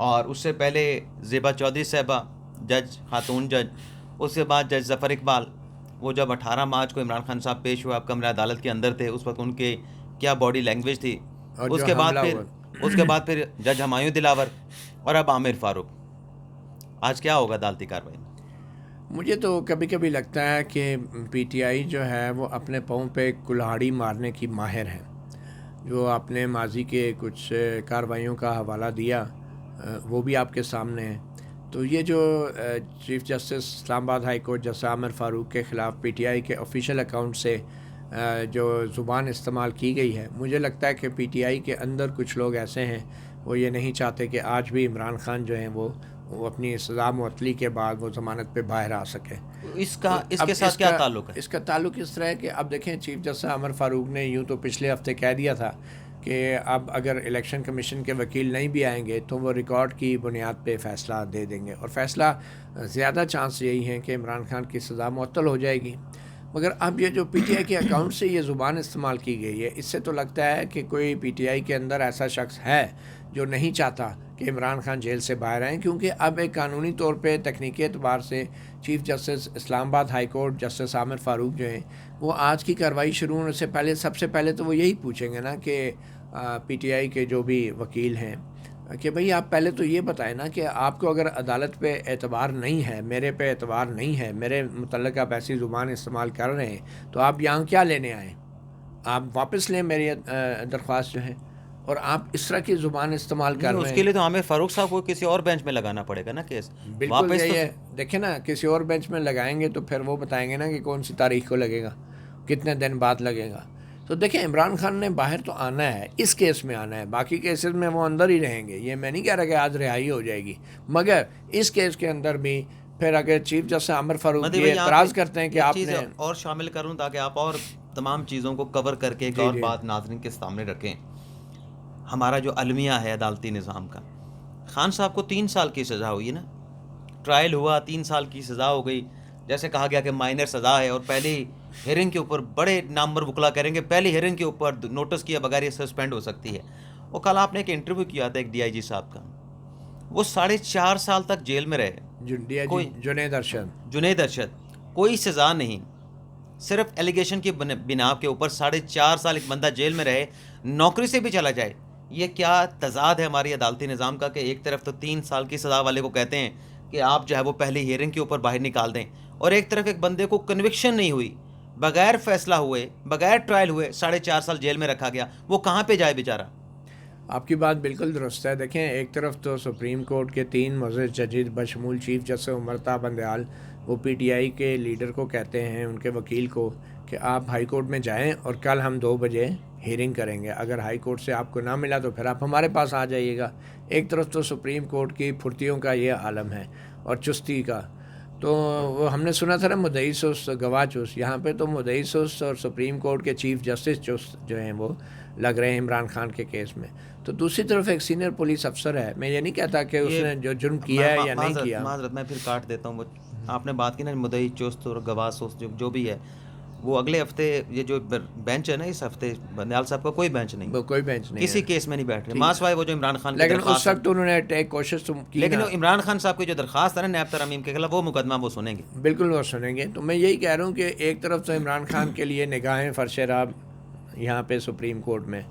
اور اس سے پہلے زیبا چودھری صاحبہ جج، خاتون جج، اس کے بعد جج ظفر اقبال. وہ جب 18 مارچ کو عمران خان صاحب پیش ہوا، آپ کمرہ عدالت کے اندر تھے، اس وقت ان کے کیا باڈی لینگویج تھی. اور اس جو کے بعد حملہ پھر ہوا اس کے بعد پھر جج ہمایوں دلاور اور اب عامر فاروق. آج کیا ہوگا عدالتی کارروائی میں؟ مجھے تو کبھی کبھی لگتا ہے کہ پی ٹی آئی جو ہے وہ اپنے پاؤں پہ کلہاڑی مارنے کی ماہر ہے. جو آپ نے ماضی کے کچھ کارروائیوں کا حوالہ دیا وہ بھی آپ کے سامنے ہے. تو یہ جو چیف جسٹس اسلام آباد ہائی کورٹ جسٹس عامر فاروق کے خلاف پی ٹی آئی کے آفیشیل اکاؤنٹ سے جو زبان استعمال کی گئی ہے، مجھے لگتا ہے کہ پی ٹی آئی کے اندر کچھ لوگ ایسے ہیں وہ یہ نہیں چاہتے کہ آج بھی عمران خان جو ہیں وہ اپنی سزا معطلی کے بعد وہ ضمانت پہ باہر آ سکے. اس اب کے ساتھ کیا تعلق ہے؟ اس کا تعلق اس طرح ہے کہ اب دیکھیں چیف جسٹس عامر فاروق نے یوں تو پچھلے ہفتے کہہ دیا تھا کہ اب اگر الیکشن کمیشن کے وکیل نہیں بھی آئیں گے تو وہ ریکارڈ کی بنیاد پہ فیصلہ دے دیں گے، اور فیصلہ زیادہ چانس یہی ہیں کہ عمران خان کی سزا معطل ہو جائے گی. مگر اب یہ جو پی ٹی آئی کے اکاؤنٹ سے یہ زبان استعمال کی گئی ہے، اس سے تو لگتا ہے کہ کوئی پی ٹی آئی کے اندر ایسا شخص ہے جو نہیں چاہتا کہ عمران خان جیل سے باہر آئیں، کیونکہ اب ایک قانونی طور پہ تکنیکی اعتبار سے چیف جسٹس اسلام آباد ہائی کورٹ جسٹس عامر فاروق جو ہیں وہ آج کی کارروائی شروع ہونے سے پہلے سب سے پہلے تو وہ یہی پوچھیں گے نا کہ پی ٹی آئی کے جو بھی وکیل ہیں کہ بھئی آپ پہلے تو یہ بتائیں نا کہ آپ کو اگر عدالت پہ اعتبار نہیں ہے، میرے پہ اعتبار نہیں ہے، میرے متعلق آپ ایسی زبان استعمال کر رہے ہیں تو آپ یہاں کیا لینے آئیں؟ آپ واپس لیں میری درخواست جو ہے، اور آپ اس طرح کی زبان استعمال کر رہے ہیں. اس کے لیے تو عامر فاروق صاحب کو کسی اور بینچ میں لگانا پڑے گا نا کیس. بالکل یہی ہے. دیکھیں نا کسی اور بینچ میں لگائیں گے تو پھر وہ بتائیں گے نا کہ کون سی تاریخ کو لگے گا، کتنے دن بعد لگے گا. تو دیکھیں عمران خان نے باہر تو آنا ہے، اس کیس میں آنا ہے، باقی کیسز میں وہ اندر ہی رہیں گے. یہ میں نہیں کہہ رہا کہ آج رہائی ہو جائے گی، مگر اس کیس کے اندر بھی پھر اگر چیف جسٹس عامر فاروق یہ اعتراض کرتے ہیں کہ آپ نے اور شامل کروں تاکہ آپ اور تمام چیزوں کو کور کر کے ایک اور بات ناظرین کے سامنے رکھیں. ہمارا جو المیہ ہے عدالتی نظام کا، خان صاحب کو 3 سال کی سزا ہوئی نا، ٹرائل ہوا، 3 سال کی سزا ہو گئی. جیسے کہا گیا کہ مائنر سزا ہے، اور پہلی ہیئرنگ کے اوپر بڑے نامور وکلا کریں گے پہلی ہیئرنگ کے اوپر نوٹس کیا بغیر یہ سسپینڈ ہو سکتی ہے. اور کل آپ نے ایک انٹرویو کیا تھا ایک ڈی آئی جی صاحب کا، وہ 4.5 سال تک جیل میں رہے. جنید ارشد کوئی سزا نہیں، صرف ایلیگیشن کی بنا کے اوپر 4.5 سال ایک بندہ جیل میں رہے، نوکری سے بھی چلا جائے. یہ کیا تضاد ہے ہماری عدالتی نظام کا کہ ایک طرف تو 3 سال کی سزا والے کو کہتے ہیں کہ آپ جو ہے وہ پہلی ہیئرنگ کے اوپر باہر نکال دیں، اور ایک طرف ایک بندے کو کنوکشن نہیں ہوئی، بغیر فیصلہ ہوئے، بغیر ٹرائل ہوئے 4.5 سال جیل میں رکھا گیا. وہ کہاں پہ جائے بیچارہ؟ آپ کی بات بالکل درست ہے. دیکھیں ایک طرف تو سپریم کورٹ کے 3 معزز ججز بشمول چیف جسٹس امرتا بندیال وہ پی ٹی آئی کے لیڈر کو کہتے ہیں، ان کے وکیل کو، کہ آپ ہائی کورٹ میں جائیں اور کل ہم 2 بجے ہیئرنگ کریں گے، اگر ہائی کورٹ سے آپ کو نہ ملا تو پھر آپ ہمارے پاس آ جائیے گا. ایک طرف تو سپریم کورٹ کی پھرتیوں کا یہ عالم ہے اور چستی کا. تو وہ ہم نے سنا تھا نا مدعی سست گواہ چست، یہاں پہ تو مدعی سست اور سپریم کورٹ کے چیف جسٹس چست جو ہیں وہ لگ رہے ہیں عمران خان کے کیس میں. تو دوسری طرف ایک سینئر پولیس افسر ہے، میں یہ نہیں کہتا کہ اس نے جو جرم کیا ہے یا نہیں کیا. معذرت میں پھر کاٹ دیتا ہوں. آپ نے بات کی نا مدعی چست اور گواہ سست جو بھی ہے، وہ اگلے ہفتے یہ جو بینچ ہے نا، اس ہفتے بندیال صاحب کا کوئی بینچ نہیں، کسی کیس میں نہیں بیٹھ رہے ماسوائے وہ جو عمران خان کی لیکن اس وقت انہوں نے کوشش کی، لیکن عمران خان صاحب کی جو درخواست ہے نا نیب ترمیم کے خلاف، وہ مقدمہ وہ سنیں گے. بالکل وہ سنیں گے. تو میں یہی کہہ رہا ہوں کہ ایک طرف تو عمران خان کے لیے نگاہیں فرش راب یہاں پہ سپریم کورٹ میں،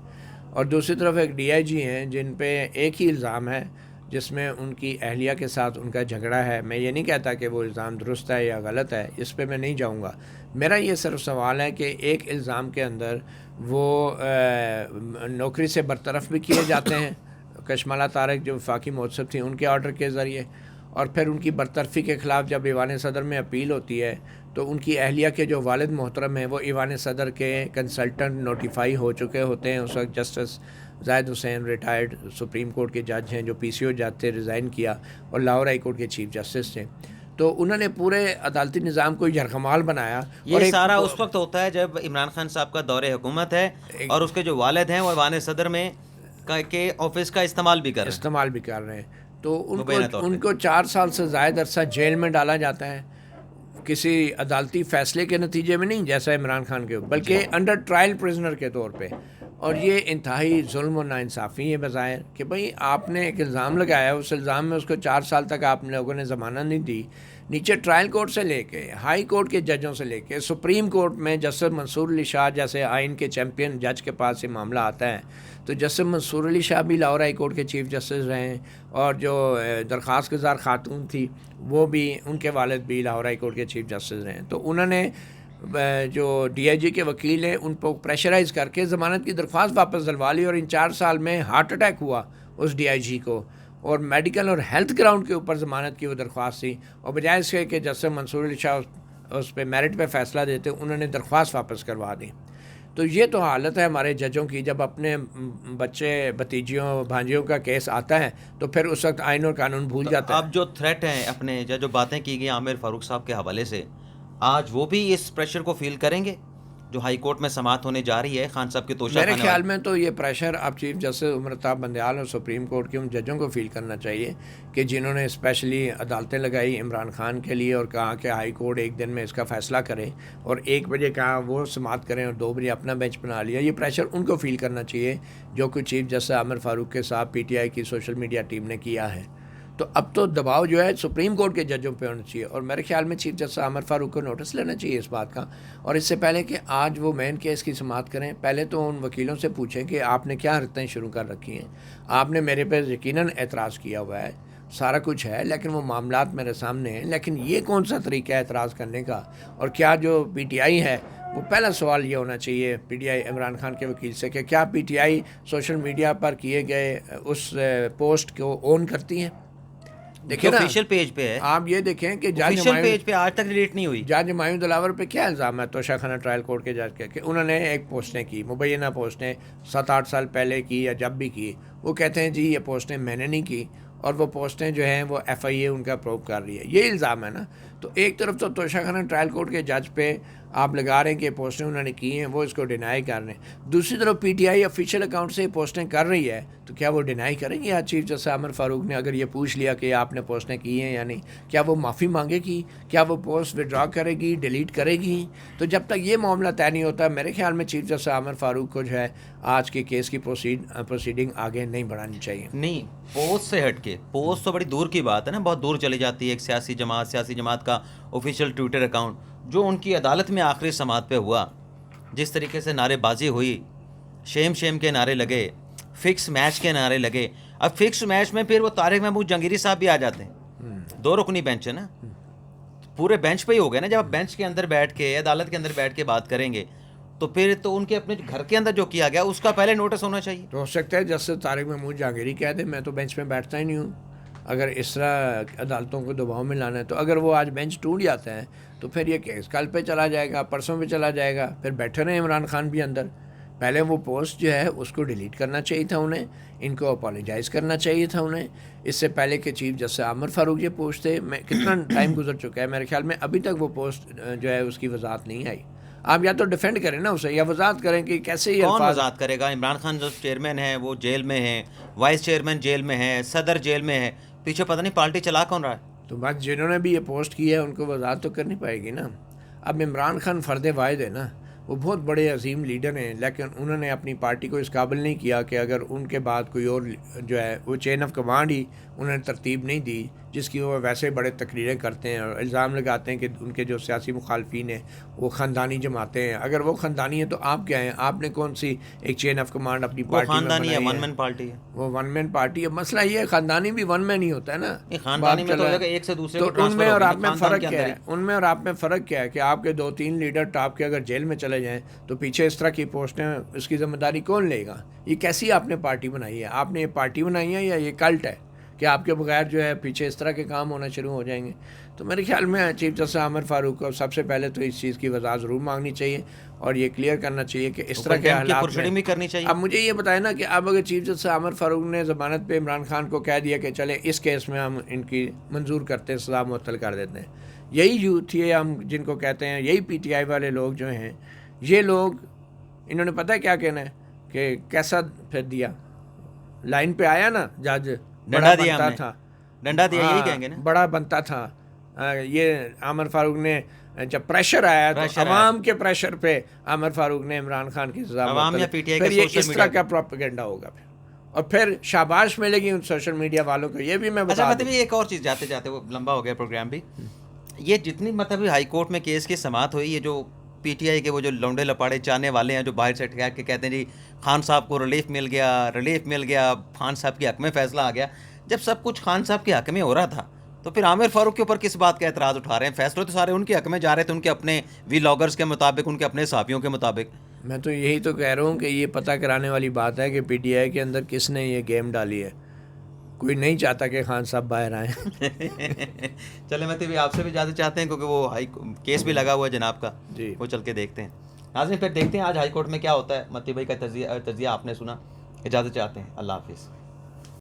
اور دوسری طرف ایک ڈی آئی جی ہیں جن پہ ایک ہی الزام ہے جس میں ان کی اہلیہ کے ساتھ ان کا جھگڑا ہے. میں یہ نہیں کہتا کہ وہ الزام درست ہے یا غلط ہے، اس پہ میں نہیں جاؤں گا. میرا یہ صرف سوال ہے کہ ایک الزام کے اندر وہ نوکری سے برطرف بھی کیے جاتے ہیں، کشمالہ طارق جو وفاقی محتسب تھیں ان کے آرڈر کے ذریعے، اور پھر ان کی برطرفی کے خلاف جب ایوان صدر میں اپیل ہوتی ہے تو ان کی اہلیہ کے جو والد محترم ہیں وہ ایوان صدر کے کنسلٹنٹ نوٹیفائی ہو چکے ہوتے ہیں. اس وقت جسٹس زاہد حسین ریٹائرڈ سپریم کورٹ کے جج ہیں جو پی سی او جج تھے، ریزائن کیا اور لاہور ہائی کورٹ کے چیف جسٹس تھے. تو انہوں نے پورے عدالتی نظام کو یرغمال بنایا. یہ سارا اس وقت ہوتا ہے جب عمران خان صاحب کا دور حکومت ہے اور اس کے جو والد ہیں وہ ایوان صدر میں کے آفس کا استعمال بھی کر رہے ہیں. تو ان کو 4 سال سے زائد عرصہ جیل میں ڈالا جاتا ہے. کسی عدالتی فیصلے کے نتیجے میں نہیں جیسا عمران خان کے، بلکہ انڈر ٹرائل پرزنر کے طور پہ. اور یہ انتہائی ظلم و ناانصافی ہے بظاہر کہ بھئی آپ نے ایک الزام لگایا، اس الزام میں اس کو 4 سال تک آپ لوگوں نے ضمانت نہیں دی. نیچے ٹرائل کورٹ سے لے کے ہائی کورٹ کے ججوں سے لے کے سپریم کورٹ میں جسٹس منصور علی شاہ جیسے آئین کے چیمپئن جج کے پاس یہ معاملہ آتا ہے. تو جسٹس منصور علی شاہ بھی لاہور ہائی کورٹ کے چیف جسٹس رہے ہیں، اور جو درخواست گزار خاتون تھی وہ بھی، ان کے والد بھی لاہور ہائی کورٹ کے چیف جسٹس رہے ہیں. تو انہوں نے جو ڈی آئی جی کے وکیل ہیں ان کو پریشرائز کر کے ضمانت کی درخواست واپس دلوا لی، اور ان 4 سال میں ہارٹ اٹیک ہوا اس ڈی آئی جی کو، اور میڈیکل اور ہیلتھ گراؤنڈ کے اوپر ضمانت کی وہ درخواست تھی، اور بجائے اس کے کہ جسٹس منصور علی شاہ اس پہ میرٹ پہ فیصلہ دیتے انہوں نے درخواست واپس کروا دی. تو یہ تو حالت ہے ہمارے ججوں کی. جب اپنے بچے بھتیجیوں بھانجیوں کا کیس آتا ہے تو پھر اس وقت آئین اور قانون بھول جاتا ہے. اب جو تھریٹ ہیں اپنے جو باتیں کی گئی عامر فاروق صاحب کے حوالے سے، آج وہ بھی اس پریشر کو فیل کریں گے جو ہائی کورٹ میں سماعت ہونے جا رہی ہے خان صاحب کے توشہ خانے میرے خیال میں تو یہ پریشر اب چیف جسٹس عمر الطاف بندیال اور سپریم کورٹ کے ان ججوں کو فیل کرنا چاہیے کہ جنہوں نے اسپیشلی عدالتیں لگائی عمران خان کے لیے اور کہا کہ ہائی کورٹ 1 دن میں اس کا فیصلہ کرے، اور 1 بجے کہا وہ سماعت کریں اور 2 بجے اپنا بینچ بنا لیا. یہ پریشر ان کو فیل کرنا چاہیے جو کہ چیف جسٹس عامر فاروق کے ساتھ پی ٹی آئی کی سوشل میڈیا ٹیم نے کیا ہے. تو اب تو دباؤ جو ہے سپریم کورٹ کے ججوں پہ ہونا چاہیے، اور میرے خیال میں چیف جسٹس عامر فاروق کو نوٹس لینا چاہیے اس بات کا. اور اس سے پہلے کہ آج وہ مین کیس کی سماعت کریں، پہلے تو ان وکیلوں سے پوچھیں کہ آپ نے کیا حرکتیں شروع کر رکھی ہیں. آپ نے میرے پہ یقیناً اعتراض کیا ہوا ہے، سارا کچھ ہے، لیکن وہ معاملات میرے سامنے ہیں، لیکن یہ کون سا طریقہ ہے اعتراض کرنے کا. اور کیا جو پی ٹی آئی ہے، وہ پہلا سوال یہ ہونا چاہیے P T I Imran Khan کے وکیل سے کہ کیا P T I social media پر کیے گئے اس پوسٹ کو اون کرتی ہیں. دیکھیں نا آفیشیل پیج پہ ہے، آپ یہ دیکھیں کہ آفیشیل پیج پہ آج تک ڈیلیٹ نہیں ہوئی. جج ہمایوں دلاور پہ کیا الزام ہے توشہ خانہ ٹرائل کورٹ کے جج کے کہ انہوں نے ایک پوسٹیں کی، مبینہ پوسٹیں 7-8 سال پہلے کی یا جب بھی کی. وہ کہتے ہیں جی یہ پوسٹیں میں نے نہیں کی، اور وہ پوسٹیں جو ہیں وہ ایف آئی اے ان کا پروو کر رہی ہے. یہ الزام ہے نا. تو ایک طرف تو توشہ خانہ ٹرائل کورٹ کے جج پہ آپ لگا رہے ہیں کہ یہ پوسٹیں انہوں نے کی ہیں، وہ اس کو ڈینائی کر رہے ہیں. دوسری طرف پی ٹی آئی آفیشیل اکاؤنٹ سے یہ پوسٹیں کر رہی ہے، تو کیا وہ ڈینائی کریں گے؟ آج چیف جسٹس عامر فاروق نے اگر یہ پوچھ لیا کہ آپ نے پوسٹیں کی ہیں یا نہیں، کیا وہ معافی مانگے گی؟ کیا وہ پوسٹ وڈرا کرے گی، ڈیلیٹ کرے گی؟ تو جب تک یہ معاملہ طے نہیں ہوتا، میرے خیال میں چیف جسٹس عامر فاروق کو جو ہے آج کے کیس کی پروسیڈنگ آگے نہیں بڑھانی چاہیے. نہیں، پوسٹ سے ہٹ کے، پوسٹ تو بڑی دور کی بات ہے نا، بہت دور چلی جاتی ہے. ایک سیاسی جماعت کا آفیشیل ٹویٹر اکاؤنٹ جو ان کی عدالت میں آخری سماعت پہ ہوا، جس طریقے سے نعرے بازی ہوئی، شیم کے نعرے لگے، فکس میچ کے نعرے لگے. اب فکس میچ میں پھر وہ طارق محمود جہانگیری صاحب بھی آ جاتے ہیں. 2 رکنی بینچ ہے نا، پورے بینچ پہ ہی ہو گئے نا. جب آپ بینچ کے اندر بیٹھ کے، عدالت کے اندر بیٹھ کے بات کریں گے تو پھر تو ان کے اپنے گھر کے اندر جو کیا گیا اس کا پہلے نوٹس ہونا چاہیے. تو ہو سکتا ہے جسٹس طارق محمود جہانگیری کہہ دیں میں تو بینچ میں بیٹھتا ہی نہیں ہوں. اگر اس طرح عدالتوں کو دباؤ میں لانا ہے تو اگر وہ آج بینچ ٹوٹ جاتا ہے تو پھر یہ کیس کل پہ چلا جائے گا، پرسوں پہ چلا جائے گا. پھر بیٹھے رہے عمران خان بھی اندر. پہلے وہ پوسٹ جو ہے اس کو ڈیلیٹ کرنا چاہیے تھا انہیں، ان کو اپالوجائز کرنا چاہیے تھا انہیں، اس سے پہلے کہ چیف جسٹس عامر فاروق یہ پوچھتے. میں کتنا ٹائم گزر چکا ہے، میرے خیال میں ابھی تک وہ پوسٹ جو ہے اس کی وضاحت نہیں آئی. آپ یا تو ڈیفینڈ کریں نا اسے، یا وضاحت کریں کہ کیسے یہ کون وضاحت کرے گا. عمران خان جو چیئرمین ہیں وہ جیل میں ہیں، وائس چیئرمین جیل میں ہیں، صدر جیل میں ہے، پیچھے پتہ نہیں پارٹی چلا کون رہا ہے. تو بس جنہوں نے بھی یہ پوسٹ کی ہے ان کو وضاحت تو کرنی پائے گی نا. اب عمران خان فرد واحد ہے نا، وہ بہت بڑے عظیم لیڈر ہیں، لیکن انہوں نے اپنی پارٹی کو اس قابل نہیں کیا کہ اگر ان کے بعد کوئی اور جو ہے وہ چین آف کمانڈ ہی انہوں نے ترتیب نہیں دی جس کی وہ ویسے بڑے تقریریں کرتے ہیں اور الزام لگاتے ہیں کہ ان کے جو سیاسی مخالفین ہیں وہ خاندانی جماعتیں ہیں. اگر وہ خاندانی ہیں تو آپ کیا ہیں؟ آپ نے کون سی ایک چین آف کمانڈ اپنی پارٹی میں بنائی ہے؟ ون مین پارٹی ہے وہ 1 مین پارٹی ہے. مسئلہ یہ ہے خاندانی بھی 1 مین ہی ہوتا ہے نا. خاندانی میں تو ایک سے دوسرے کو تو ان میں اور آپ میں فرق کیا کیا ہے؟ ان میں اور آپ میں فرق کیا ہے کہ آپ کے 2-3 لیڈر ٹاپ کے اگر جیل میں چلے جائیں تو پیچھے اس طرح کی پوسٹیں اس کی ذمہ داری کون لے گا؟ یہ کیسی آپ نے پارٹی بنائی ہے؟ آپ نے یہ پارٹی بنائی ہے یا یہ کلٹ ہے کہ آپ کے بغیر جو ہے پیچھے اس طرح کے کام ہونا شروع ہو جائیں گے؟ تو میرے خیال میں چیف جسٹس عامر فاروق کو سب سے پہلے تو اس چیز کی وضاحت ضرور مانگنی چاہیے اور یہ کلیئر کرنا چاہیے کہ اس طرح کے حالات میں کرنی چاہیے. اب مجھے یہ بتائیں نا کہ اب اگر چیف جسٹس عامر فاروق نے ضمانت پہ عمران خان کو کہہ دیا کہ چلے اس کیس میں ہم ان کی منظور کرتے ہیں، سزا معطل کر دیتے ہیں، یہی یوتھ یہ ہم جن کو کہتے ہیں، یہی پی ٹی آئی والے لوگ جو ہیں، یہ لوگ انہوں نے پتہ ہے کیا کہنا ہے کہ کیسا پھر دیا لائن پہ آیا نا جج، ڈنڈا دیا، ڈنڈا دیا، یہی کہیں گے نا، بڑا بنتا تھا یہ عامر فاروق نے جب پریشر آیا تو پریشر عوام کے پریشر پہ عامر فاروق نے عمران خان کی سزا عوام یا معطل- پی ٹی آئی پھر کے یہ سوشل اس طرح میڈیا کا پروپیگنڈا ہوگا پھر، اور پھر شاباش ملے گی ان سوشل میڈیا والوں کو. یہ بھی میں اچھا بتا مطلب دوں. ایک اور چیز جاتے جاتے وہ لمبا ہو گیا پروگرام بھی. یہ جتنی مطلب ہائی کورٹ میں کیس کی سماعت ہوئی، یہ جو پی ٹی آئی کے وہ جو لونڈے لپاڑے چاہنے والے ہیں جو باہر سے ٹھہر کے کہتے ہیں جی خان صاحب کو ریلیف مل گیا، خان صاحب کے حق میں فیصلہ آ گیا. جب سب کچھ خان صاحب کے حق میں ہو رہا تھا تو پھر عامر فاروق کے اوپر کس بات کا اعتراض اٹھا رہے ہیں؟ فیصلے تو سارے ان کے حق میں جا رہے تھے، ان کے اپنے وی لاگرز کے مطابق، ان کے اپنے صحافیوں کے مطابق. میں تو یہی تو کہہ رہا ہوں کہ یہ پتہ کرانے والی بات ہے کہ پی ٹی آئی کے اندر کس نے یہ گیم ڈالی ہے. کوئی نہیں چاہتا کہ خان صاحب باہر آئیں. چلے میں بھی آپ سے بھی اجازت چاہتے ہیں کیونکہ وہ کیس بھی لگا ہوا ہے جناب کا، جی وہ چل کے دیکھتے ہیں. ناظرین پھر دیکھتے ہیں آج ہائی کورٹ میں کیا ہوتا ہے. متی بھائی کا تجزیہ آپ نے سنا. اجازت چاہتے ہیں. اللہ حافظ.